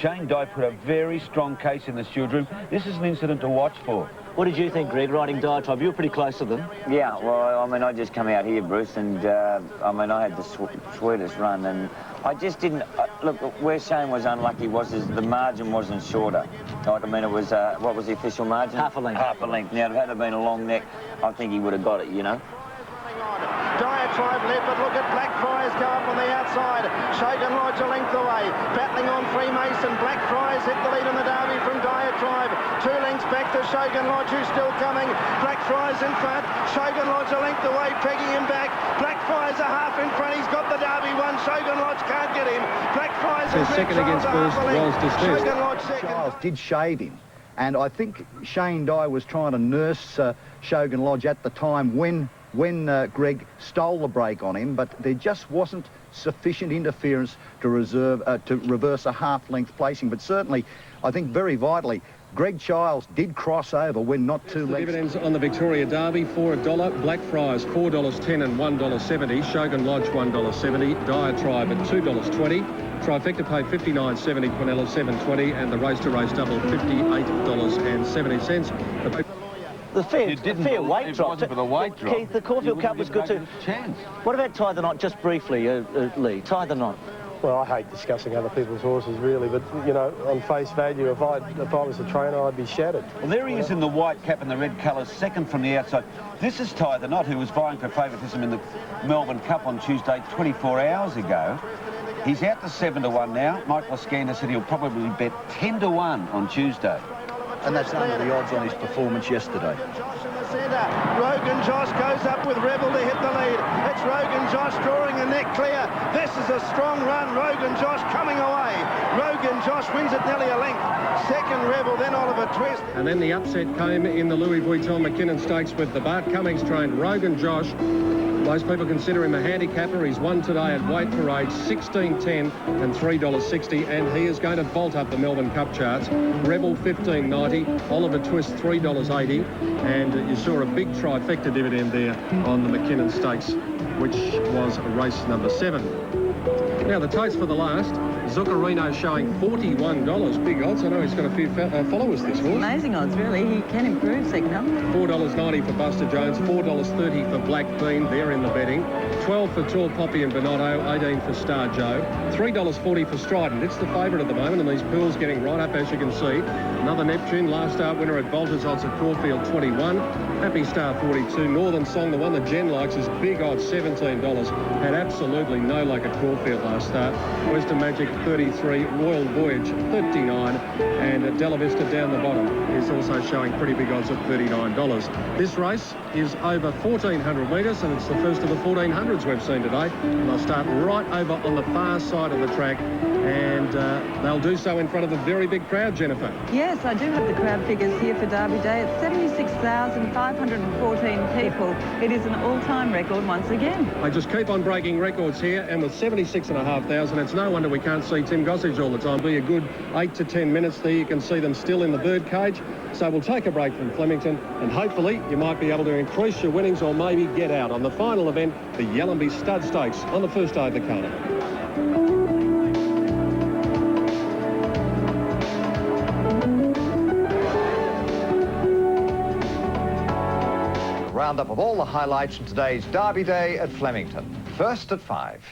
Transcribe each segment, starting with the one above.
Shane Dye put a very strong case in the steward room. This is an incident to watch for. What did you think, Greg, riding Diatribe? You were pretty close to them. Yeah, well, I mean, I just come out here, Bruce, and, I mean, I had the sweetest run, and I just didn't... look, where Shane was unlucky was the margin wasn't shorter. Like, I mean, it was, what was the official margin? Half a length. Half a length. Now, had it been a long neck, I think he would have got it, you know. Diatribe led, but look at Blackfriars go up on the outside. Shogun Lodge a length away. Battling on Freemason. Blackfriars hit the lead in the derby from Diatribe. 2 lengths back to Shogun Lodge, who's still coming. Blackfriars in front. Shogun Lodge a length away, pegging him back. Blackfriars a half in front. He's got the derby won. Shogun Lodge can't get him. Blackfriars so second against first was dismissed. Shogun Lodge second. Giles did shade him. And I think Shane Dye was trying to nurse Shogun Lodge at the time when Greg stole the break on him, but there just wasn't sufficient interference to reverse a half-length placing. But certainly, I think very vitally, Greg Giles did cross over when not 2 lengths. Dividends on the Victoria Derby for $1, Blackfriars $4.10 and $1.70, Shogun Lodge $1.70, Diatribe at $2.20, Trifecta paid $59.70, Quinella $7.20, and the race-to-race double $58.70. The fair weight drop. For the weight drop. Keith, the Caulfield Cup was good too. What about Tie the Knot, just briefly, Lee? Tie the Knot. Well, I hate discussing other people's horses, really, but, you know, on face value, if I was a trainer, I'd be shattered. Well, there he is in the white cap and the red colours, second from the outside. This is Tie the Knot, who was vying for favouritism in the Melbourne Cup on Tuesday, 24 hours ago. He's out to 7-1 now. Michael Scander said he'll probably bet 10-1 on Tuesday. And that's under the odds on his performance yesterday. Rogan Josh goes up with Rebel to hit the lead. It's Rogan Josh drawing the neck clear. This is a strong run. Rogan Josh coming away. Rogan Josh wins it nearly a length. Second Rebel, then Oliver Twist. And then the upset came in the Louis Vuitton Mackinnon Stakes with the Bart Cummings trained Rogan Josh. Most people consider him a handicapper. He's won today at weight for age, $16.10 and $3.60, and he is going to vault up the Melbourne Cup charts. Rebel $15.90, Oliver Twist $3.80, and you saw a big trifecta dividend there on the Mackinnon Stakes, which was race number 7. Now the totes for the last. Zuccarino showing $41. Big odds. I know he's got a few followers, this horse. Amazing odds, really. He can improve second up. $4.90 for Buster Jones, $4.30 for Black Bean. They're in the betting. $12 for Tall Poppy and Bonotto, $18 for Star Joe. $3.40 for Strident. It's the favourite at the moment, and these pools getting right up, as you can see. Another Neptune, last start winner at Bolter's, odds at Caulfield, 21. Happy Star, 42. Northern Song, the one that Jen likes, is big odds, $17. Had absolutely no luck at Caulfield last start. Western Magic, 33. Royal Voyage, 39. And Della Vista down the bottom is also showing pretty big odds at $39. This race is over 1,400 metres, and it's the first of the 1,400s we've seen today. And they'll start right over on the far side of the track, and they'll do so in front of a very big crowd, Jennifer. Yes, I do have the crowd figures here for Derby Day. It's 76,514 people. It is an all-time record once again. They just keep on breaking records here, and with 76,500, it's no wonder we can't see Tim Gossage all the time. Be a good 8 to 10 minutes there. You can see them still in the bird cage. So we'll take a break from Flemington, and hopefully you might be able to increase your winnings or maybe get out on the final event, the Yallambee Stud Stakes, on the first day of the carnival. Roundup of all the highlights from today's Derby Day at Flemington. First at 5.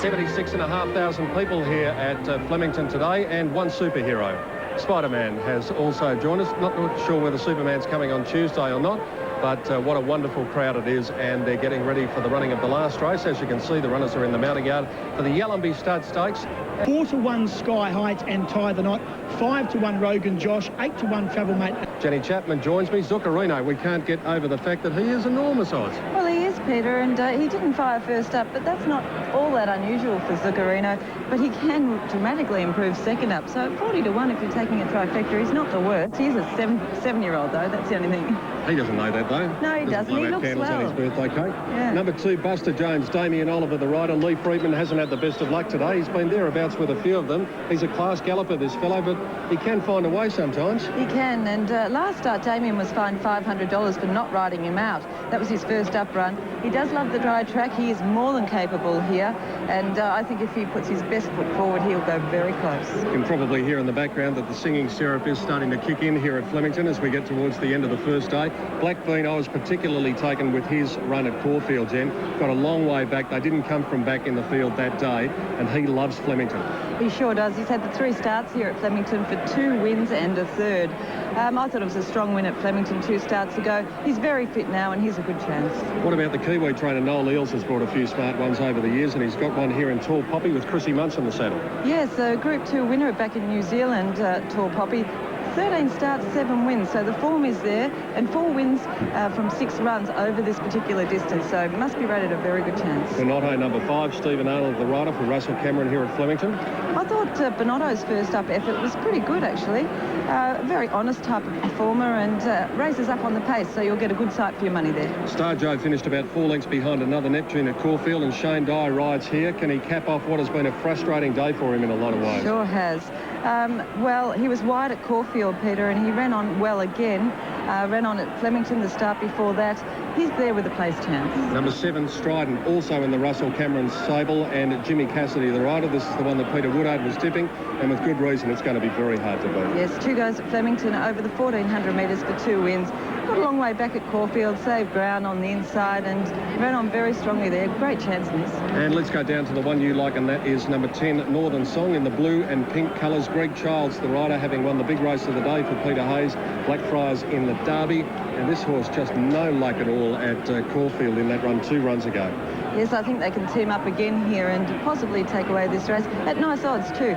76,500 people here at Flemington today, and one superhero. Spider-Man has also joined us. Not sure whether Superman's coming on Tuesday or not, but what a wonderful crowd it is, and they're getting ready for the running of the last race. As you can see, the runners are in the mounting yard for the Yallambee Stud Stakes. 4-1 Sky Heights and Tie the Knot, 5-1 Rogan Josh, 8-1 Travel Mate. Jenny Chapman joins me. Zuccarino, we can't get over the fact that he is enormous odds. Well, he is, Peter, and he didn't fire first up, but that's not all that unusual for Zuccarino. But he can dramatically improve second up. So 40-1 if you're taking a trifecta is not the worst. He's a seven-year-old, though. That's the only thing. He doesn't know that, though. No, he doesn't. Blow He out looks candles well. on his birthday cake. Yeah. Number 2, Buster Jones, Damien Oliver, the rider. Lee Friedman hasn't had the best of luck today. He's been thereabouts with a few of them. He's a class galloper, this fellow, but he can find a way sometimes. He can, and last start Damien was fined $500 for not riding him out. That was his first up run. He does love the dry track. He is more than capable here, and I think if he puts his best foot forward, he'll go very close. You can probably hear in the background that the singing syrup is starting to kick in here at Flemington as we get towards the end of the first day. Blackbean, I was particularly taken with his run at Caulfield, Jen. Got a long way back. They didn't come from back in the field that day, and he loves Flemington. He sure does. He's had the 3 starts here at Flemington for 2 wins and a third. I thought it was a strong win at Flemington 2 starts ago. He's very fit now, and he's a good chance. What about the Kiwi trainer? Noel Eels has brought a few smart ones over the years, and he's got one here in Tall Poppy with Chrissy Munce in the saddle. Yes, a Group 2 winner back in New Zealand, Tall Poppy. 13 starts, 7 wins, so the form is there, and 4 wins from 6 runs over this particular distance, so must be rated a very good chance. Bonotto, number 5, Stephen Arnold, the rider for Russell Cameron here at Flemington. I thought Bonotto's first up effort was pretty good, actually. A very honest type of performer, and races up on the pace, so you'll get a good sight for your money there. Star Joe finished about 4 lengths behind another Neptune at Caulfield, and Shane Dye rides here. Can he cap off what has been a frustrating day for him in a lot of ways? Sure has. Well, he was wide at Caulfield, Peter, and he ran on well again. Ran on at Flemington the start before that. He's there with a place chance. Number 7, Strident, also in the Russell Cameron stable, and Jimmy Cassidy, the rider. This is the one that Peter Woodard was tipping, and with good reason. It's going to be very hard to beat. Yes, 2 goes at Flemington over the 1,400 metres for 2 wins. Got a long way back at Caulfield, saved ground on the inside, and ran on very strongly there. Great chance in this. And let's go down to the one you like, and that is number 10, Northern Song, in the blue and pink colours. Greg Childs, the rider, having won the big race of the day for Peter Hayes. Blackfriars in the Derby, and this horse just no luck at all at Caulfield in that run 2 runs ago. Yes, I think they can team up again here and possibly take away this race at nice odds too.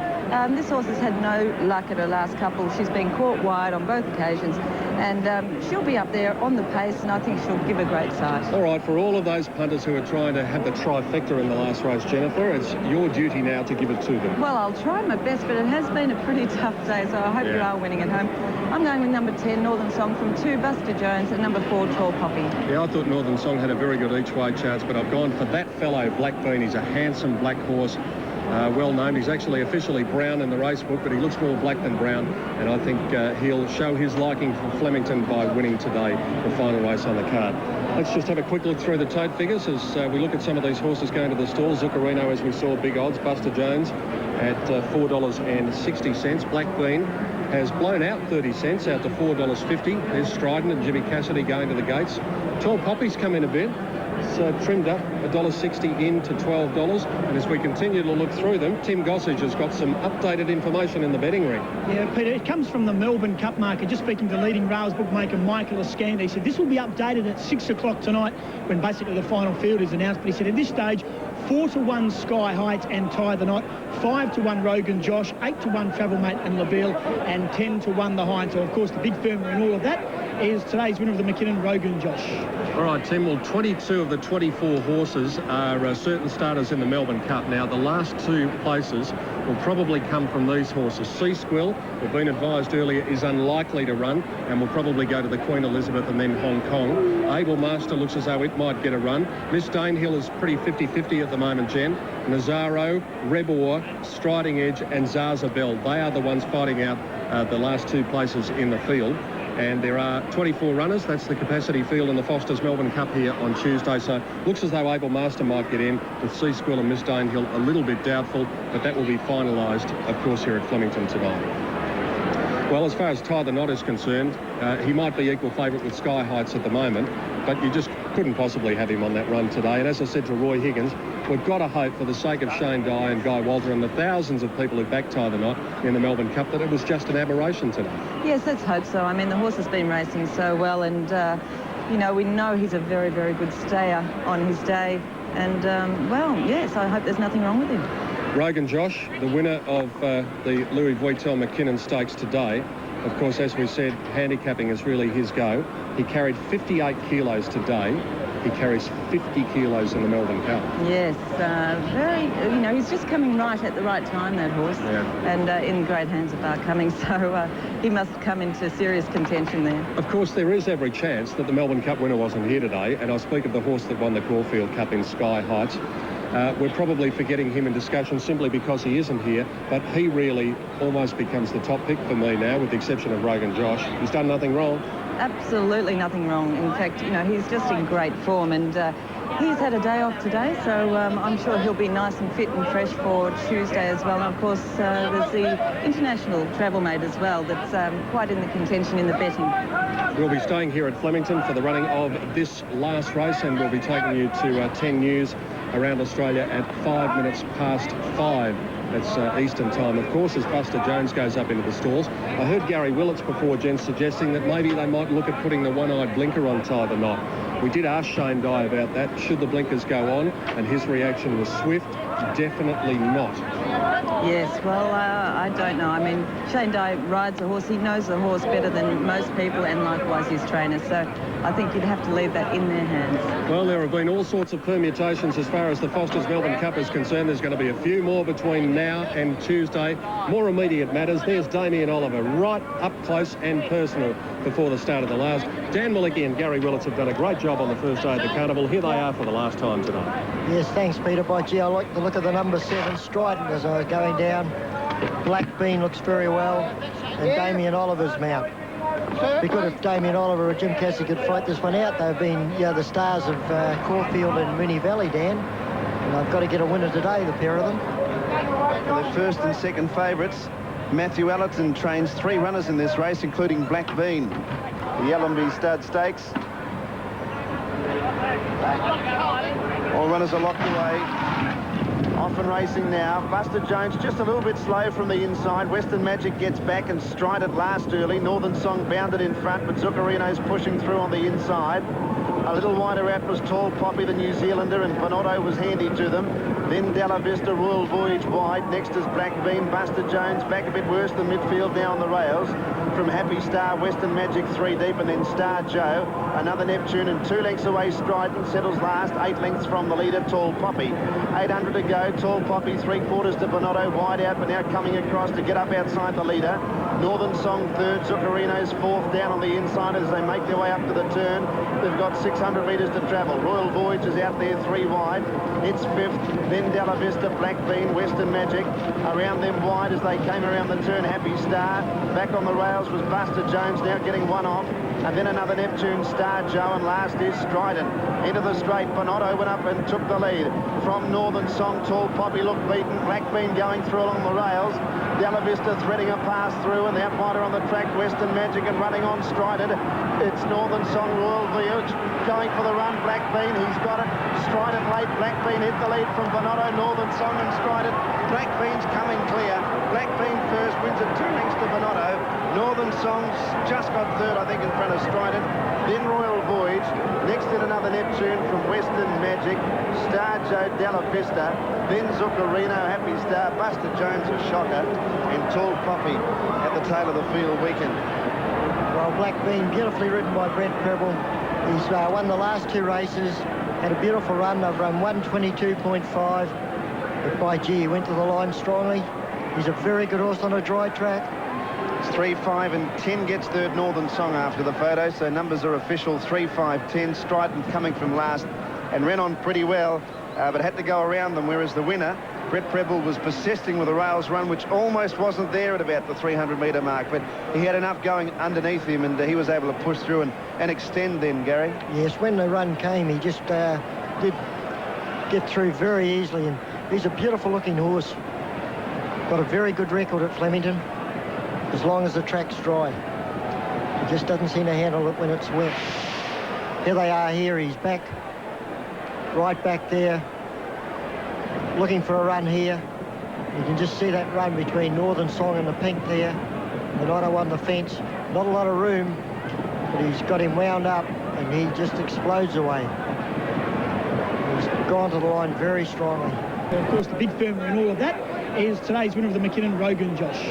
This horse has had no luck at her last couple. She's been caught wide on both occasions, and she'll be up there on the pace, and I think she'll give a great sight. All right, for all of those punters who are trying to have the trifecta in the last race, Jennifer, it's your duty now to give it to them. Well, I'll try my best, but it has been a pretty tough day, so I hope you are winning at home. I'm going with number 10, Northern Song, from 2, Buster Jones, and number 4, Tall Poppy. Yeah, I thought Northern Song had a very good each-way chance, but I've gone for that fellow, Blackbean. He's a handsome black horse. Well known. He's actually officially brown in the race book, but he looks more black than brown, and I think he'll show his liking for Flemington by winning today, the final race on the card. Let's just have a quick look through the tote figures as we look at some of these horses going to the stall. Zuccarino, as we saw, big odds. Buster Jones at $4.60. Blackbean has blown out 30 cents out to $4.50. There's Strident and Jimmy Cassidy going to the gates. Tall Poppy's come in a bit. It's trimmed up $1.60 in to $12, and as we continue to look through them, Tim Gossage has got some updated information in the betting ring. Yeah, Peter, it comes from the Melbourne Cup market. Just speaking to leading rails bookmaker Michael Ascanda, he said this will be updated at 6 o'clock tonight when basically the final field is announced, but he said at this stage 4-1 Sky Heights and Tie the Knot, 5-1 Rogan Josh, 8-1 Travelmate and LaBelle, and 10-1 the Hind. So of course the big firmer in all of that is today's winner of the Mackinnon, Rogan Josh. All right, Tim, well, 22 of the 24 horses are certain starters in the Melbourne Cup. Now, the last 2 places will probably come from these horses. Sea Squill, we've been advised earlier, is unlikely to run and will probably go to the Queen Elizabeth and then Hong Kong. Able Master looks as though it might get a run. Miss Danehill is pretty 50-50 at the moment, Jen. Nazaro, Rebor, Striding Edge and Zaza Bell, they are the ones fighting out the last 2 places in the field. And there are 24 runners. That's the capacity field in the Foster's Melbourne Cup here on Tuesday. So looks as though Able Master might get in, with Sea Squill and Miss Danehill a little bit doubtful, but that will be finalised, of course, here at Flemington tonight. Well, as far as Tie the Knot is concerned, he might be equal favourite with Sky Heights at the moment, but you just couldn't possibly have him on that run today. And as I said to Roy Higgins, we've got to hope, for the sake of Shane Dye and Guy Walter and the thousands of people who backed Tie the Knot in the Melbourne Cup, that it was just an aberration today. Yes, let's hope so. I mean, the horse has been racing so well, and, you know, we know he's a very, very good stayer on his day. And, well, yes, I hope there's nothing wrong with him. Rogan Josh, the winner of the Louis Vuitton Mackinnon Stakes today. Of course, as we said, handicapping is really his go. He carried 58 kilos today. He carries 50 kilos in the Melbourne Cup. Yes, he's just coming right at the right time, that horse, and in great hands of Bar Cummings, so he must come into serious contention there. Of course, there is every chance that the Melbourne Cup winner wasn't here today, and I speak of the horse that won the Caulfield Cup in Sky Heights. We're probably forgetting him in discussion simply because he isn't here, but he really almost becomes the top pick for me now, with the exception of Rogan Josh. He's done nothing wrong. Absolutely nothing wrong. In fact, he's just in great form, and he's had a day off today, so I'm sure he'll be nice and fit and fresh for Tuesday as well. And of course, there's the international travel mate as well that's quite in the contention in the betting. We'll be staying here at Flemington for the running of this last race, and we'll be taking you to 10 News around Australia at 5 minutes past 5. That's Eastern time, of course, as Buster Jones goes up into the stalls. I heard Gary Willits before, gents, suggesting that maybe they might look at putting the one-eyed blinker on Tie the Knot. We did ask Shane Dye about that. Should the blinkers go on? And his reaction was swift. Definitely not. Yes, well, I don't know. I mean, Shane Dye rides a horse. He knows the horse better than most people, and likewise his trainer. So I think you'd have to leave that in their hands. Well, there have been all sorts of permutations as far as the Foster's Melbourne Cup is concerned. There's going to be a few more between now and Tuesday. More immediate matters. There's Damien Oliver right up close and personal before the start of the last. Dan Malicki and Gary Willits have done a great job on the first day of the carnival. Here they are for the last time tonight. Yes, thanks, Peter. By gee, I like the look of the number 7, Strident, as I was going down. Black Bean looks very well, and Damien Oliver's mount. Be good if Damien Oliver or Jim Cassie could fight this one out. They've been, the stars of Caulfield and Moonee Valley, Dan. And I've got to get a winner today, the pair of them. The first and second favourites. Matthew Allerton trains 3 runners in this race, including Black Bean. The Yallambee Stud Stakes. All runners are locked away. Off and racing now. Buster Jones just a little bit slow from the inside. Western Magic gets back and strided last early. Northern Song bounded in front, but Zuccarino's pushing through on the inside. A little wider out was Tall Poppy, the New Zealander, and Bonotto was handy to them. Then Della Vista, Royal Voyage wide. Next is Black Bean. Buster Jones back a bit worse than midfield now on the rails. From Happy Star, Western Magic 3 deep, and then Star Joe. Another Neptune, and 2 lengths away Strident settles last. 8 lengths from the leader, Tall Poppy. 800 to go. Tall Poppy 3/4 to Bonotto, wide out, but now coming across to get up outside the leader. Northern Song 3rd, Zuccarino's 4th down on the inside as they make their way up to the turn. They've got 600 metres to travel. Royal Voyage is out there 3 wide. It's 5th, then Della Vista, Black Bean, Western Magic. Around them wide as they came around the turn, Happy Star. Back on the rails was Buster Jones, now getting one off. And then another Neptune, Star Joe, and last is Strident. Into the straight, Bonotto went up and took the lead. From Northern Song, Tall Poppy looked beaten. Black Bean going through along the rails. Della Vista threading a pass through, and the outrider on the track, Western Magic, and running on Strident. It's Northern Song, Royal Voyage going for the run. Black Bean, he's got it. Strident late. Black Bean hit the lead from Bonotto, Northern Song, and Strident. Black Bean's coming clear. Black Bean first, wins it 2 lengths to Bonotto. Northern Song's just got 3rd, I think, in front of Strident. Then Royal Voyage. Next in another Neptune from Western Magic. Star Joe, Della Vista. Then Zuccarino, Happy Star. Buster Jones, a shocker. And Tall Poppy at the tail of the field weekend. Well, Black Bean, beautifully ridden by Brent Preble. He's won the last 2 races. Had a beautiful run. They've run 122.5. But by gee, he went to the line strongly. He's a very good horse on a dry track. It's 3, 5 and 10 gets 3rd, Northern Song after the photo, so numbers are official. 3, 5, 10. Strident coming from last and ran on pretty well, but had to go around them, whereas the winner, Brett Preble, was persisting with a rails run which almost wasn't there at about the 300-metre mark, but he had enough going underneath him, and he was able to push through and extend then, Gary. Yes, when the run came, he just did get through very easily, and he's a beautiful-looking horse. Got a very good record at Flemington, as long as the track's dry. He just doesn't seem to handle it when it's wet. Here they are here. He's back, right back there, looking for a run here. You can just see that run between Northern Song and the pink there. The 901 the fence. Not a lot of room, but he's got him wound up, and he just explodes away. He's gone to the line very strongly. Of course, the big firmer in all of that is today's winner of the Mackinnon, Rogan Josh.